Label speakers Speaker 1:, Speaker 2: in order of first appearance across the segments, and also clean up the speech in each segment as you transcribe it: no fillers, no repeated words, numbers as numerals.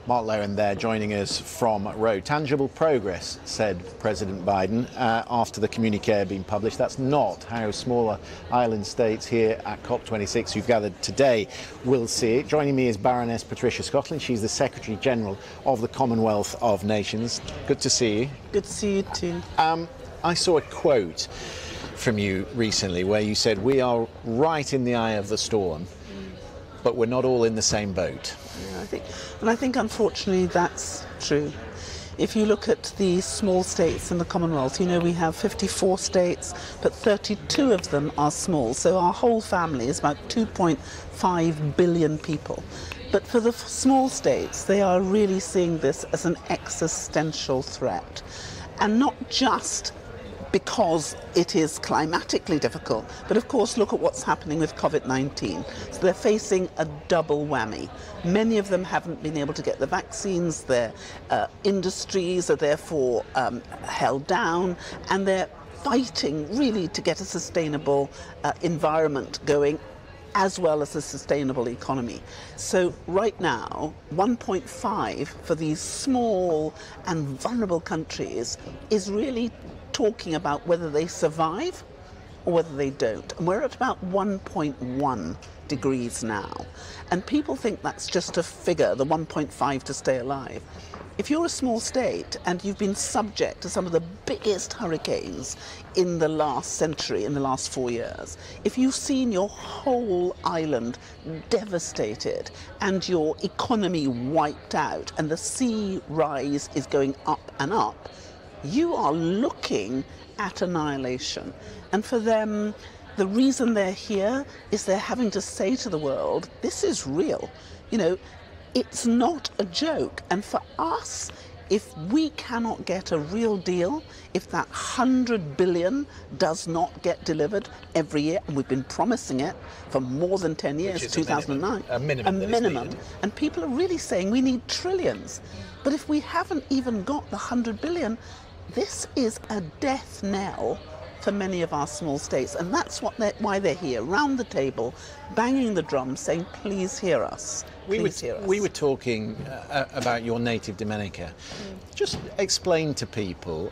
Speaker 1: Mark Lowen there joining us from Rome. Tangible progress, said President Biden after the communique had been published. That's not how smaller island states here at COP26 who've gathered today will see it. Joining me is Baroness Patricia Scotland. She's the Secretary General of the Commonwealth of Nations. Good to see you.
Speaker 2: Good to see you too.
Speaker 1: I saw a quote from you recently where you said, "We are right in the eye of the storm, but we're not all in the same boat."
Speaker 2: Yeah, I think unfortunately that's true. If you look at the small states in the Commonwealth, you know, we have 54 states, but 32 of them are small. So our whole family is about 2.5 billion people. But for the small states, they are really seeing this as an existential threat. And not just because it is climatically difficult, but of course look at what's happening with COVID-19. So they're facing a double whammy. Many of them haven't been able to get the vaccines, their industries are therefore held down, and they're fighting really to get a sustainable environment going, as well as a sustainable economy. So right now, 1.5 for these small and vulnerable countries is really talking about whether they survive or whether they don't. And we're at about 1.1 degrees now. And people think that's just a figure, the 1.5 to stay alive. If you're a small state and you've been subject to some of the biggest hurricanes in the last century, in the last 4 years, if you've seen your whole island devastated and your economy wiped out and the sea rise is going up and up, you are looking at annihilation. And for them, the reason they're here is they're having to say to the world, this is real. You know, it's not a joke. And for us, if we cannot get a real deal, if that 100 billion does not get delivered every year, and we've been promising it for more than 10 years, 2009,
Speaker 1: a minimum,
Speaker 2: and people are really saying we need trillions. But if we haven't even got the 100 billion, this is a death knell for many of our small states, and that's why they're here, round the table, banging the drum, saying, please hear us.
Speaker 1: We were talking about your native Dominica. Just explain to people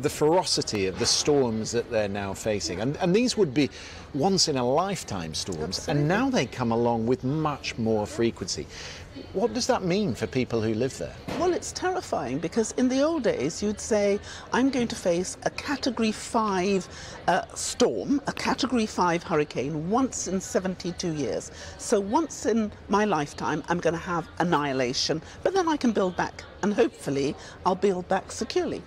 Speaker 1: the ferocity of the storms that they're now facing. And these would be once-in-a-lifetime storms,
Speaker 2: Absolutely.
Speaker 1: And now they come along with much more frequency. What does that mean for people who live there?
Speaker 2: Well, it's terrifying because in the old days you'd say, I'm going to face a Category 5 storm, a Category 5 hurricane once in 72 years. So once in my lifetime I'm going to have annihilation, but then I can build back, and hopefully I'll build back securely.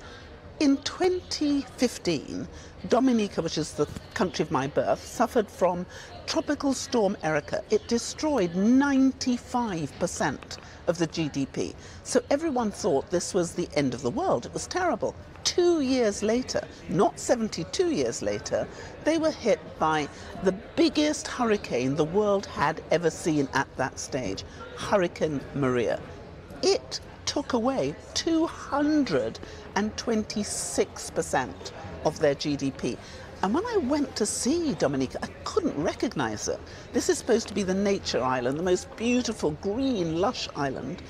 Speaker 2: In 2015, Dominica, which is the country of my birth, suffered from Tropical Storm Erica. It destroyed 95% of the GDP. So everyone thought this was the end of the world. It was terrible. 2 years later, not 72 years later, they were hit by the biggest hurricane the world had ever seen at that stage, Hurricane Maria. It took away 226% of their GDP. And when I went to see Dominica, I couldn't recognize it. This is supposed to be the nature island, the most beautiful, green, lush island.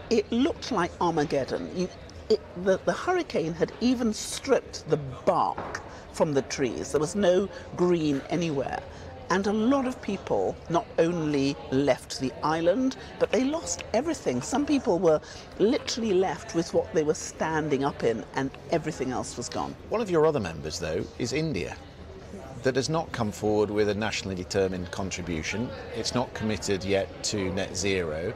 Speaker 2: It looked like Armageddon. The hurricane had even stripped the bark from the trees. There was no green anywhere. And a lot of people not only left the island, but they lost everything. Some people were literally left with what they were standing up in, and everything else was gone.
Speaker 1: One of your other members, though, is India, that has not come forward with a nationally determined contribution. It's not committed yet to net zero.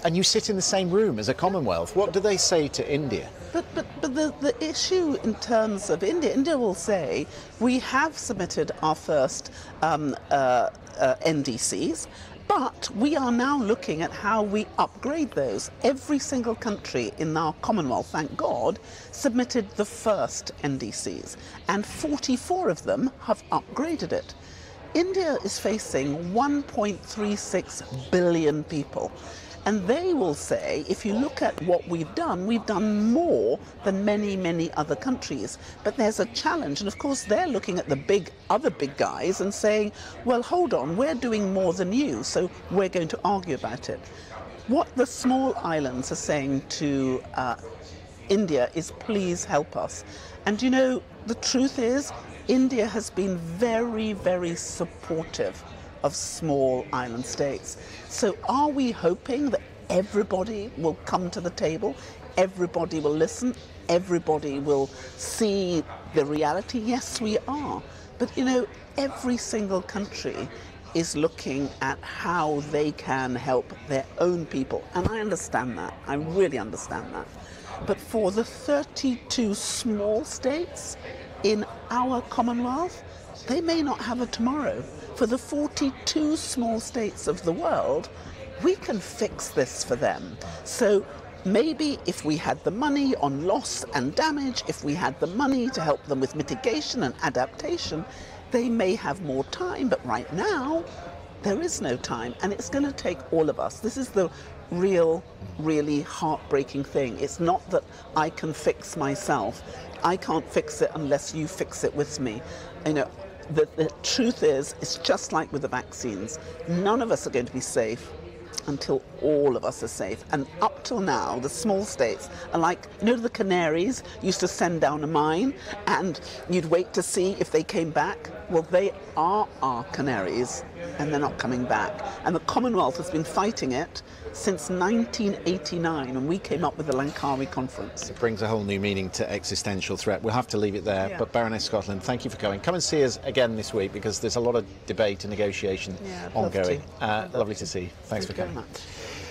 Speaker 1: And you sit in the same room as a Commonwealth. What do they say to India?
Speaker 2: But the issue in terms of India will say, we have submitted our first NDCs, but we are now looking at how we upgrade those. Every single country in our Commonwealth, thank God, submitted the first NDCs, and 44 of them have upgraded it. India is facing 1.36 billion people. And they will say, if you look at what we've done more than many, many other countries. But there's a challenge. And of course, they're looking at the other big guys and saying, well, hold on, we're doing more than you, so we're going to argue about it. What the small islands are saying to India is, please help us. And you know, the truth is, India has been very, very supportive of small island states. So are we hoping that everybody will come to the table, everybody will listen, everybody will see the reality? Yes, we are. But you know, every single country is looking at how they can help their own people. And I understand that. I really understand that. But for the 32 small states in our Commonwealth, they may not have a tomorrow. For the 42 small states of the world, we can fix this for them. So maybe if we had the money on loss and damage, if we had the money to help them with mitigation and adaptation, they may have more time. But right now, there is no time, and it's going to take all of us. This is the really heartbreaking thing. It's not that I can fix myself. I can't fix it unless you fix it with me. You know, the truth is, it's just like with the vaccines. None of us are going to be safe until all of us are safe. And up till now, the small states are like, you know, the Canaries used to send down a mine and you'd wait to see if they came back. Well, they are our canaries and they're not coming back. And the Commonwealth has been fighting it since 1989 when we came up with the Langkawi Conference.
Speaker 1: It brings a whole new meaning to existential threat. We'll have to leave it there. Yeah. But Baroness Scotland, thank you for coming. Come and see us again this week because there's a lot of debate and negotiation ongoing. Lovely to see you. Thanks for coming.
Speaker 2: Thank you very much.